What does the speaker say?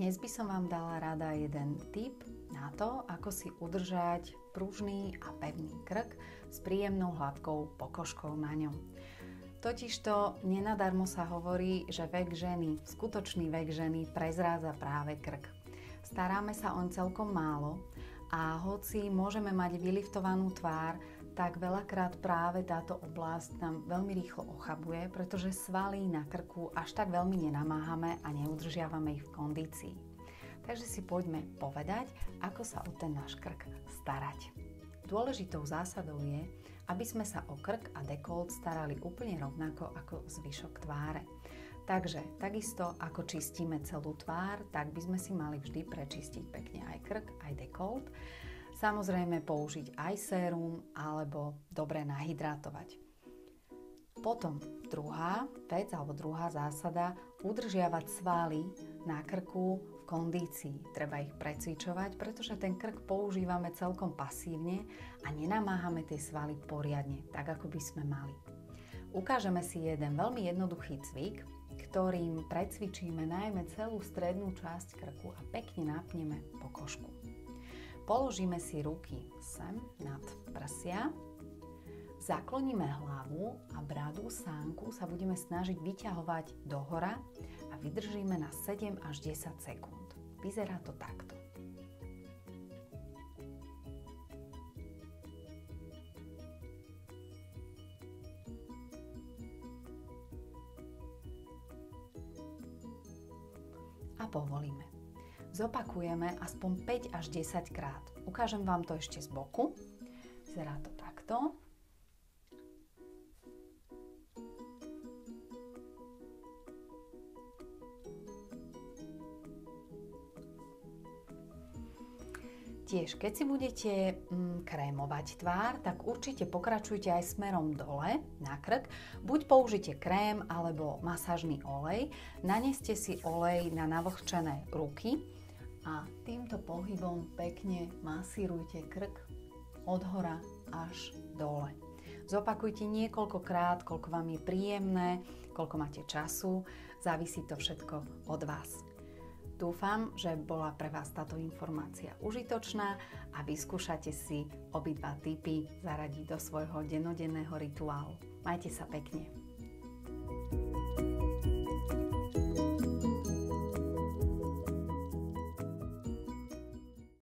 Dnes by som vám dala rada jeden tip na to, ako si udržať pružný a pevný krk s príjemnou hladkou pokožkou na ňom. Totižto nenadarmo sa hovorí, že vek ženy, skutočný vek ženy prezrádza práve krk. Staráme sa oň celkom málo a hoci môžeme mať vyliftovanú tvár, tak veľakrát práve táto oblasť nám veľmi rýchlo ochabuje, pretože svaly na krku až tak veľmi nenamáhame a neudržiavame ich v kondícii. Takže si poďme povedať, ako sa o ten náš krk starať. Dôležitou zásadou je, aby sme sa o krk a dekolt starali úplne rovnako ako zvyšok tváre. Takže takisto ako čistíme celú tvár, tak by sme si mali vždy prečistiť pekne aj krk, aj dekolt. Samozrejme použiť aj sérum alebo dobre nahydratovať. Potom druhá vec alebo druhá zásada, udržiavať svaly na krku v kondícii. Treba ich precvičovať, pretože ten krk používame celkom pasívne a nenamáhame tie svaly poriadne, tak ako by sme mali. Ukážeme si jeden veľmi jednoduchý cvik, ktorým precvičíme najmä celú strednú časť krku a pekne napneme pokožku. Položíme si ruky sem nad prsia, zakloníme hlavu a bradu, sánku sa budeme snažiť vyťahovať dohora a vydržíme na 7 až 10 sekúnd. Vyzerá to takto. A povolíme. Zopakujeme aspoň 5 až 10 krát. Ukážem vám to ešte z boku. Vyzerá to takto. Tiež, keď si budete krémovať tvár, tak určite pokračujte aj smerom dole na krk. Buď použite krém alebo masážny olej. Naneste si olej na navlhčené ruky a týmto pohybom pekne masírujte krk od hora až dole. Zopakujte niekoľkokrát, koľko vám je príjemné, koľko máte času, závisí to všetko od vás. Dúfam, že bola pre vás táto informácia užitočná a vyskúšate si obidva tipy zaradiť do svojho dennodenného rituálu. Majte sa pekne.